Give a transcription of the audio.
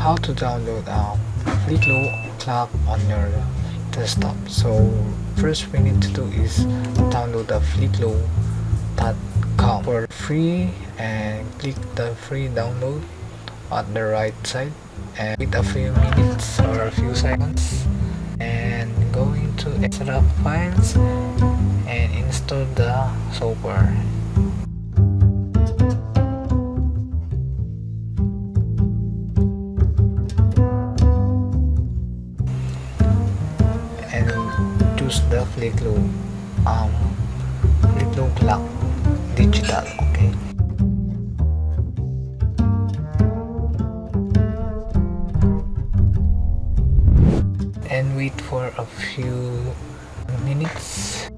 how to download Fliqlo clock on your desktop. So first we need to do is download the fliqlo.com for free, and click the free download at the right side and wait a few minutes or a few seconds, and go into extra files and install the software. And choose the Fliqlo clock digital. Okay, and wait for a few minutes.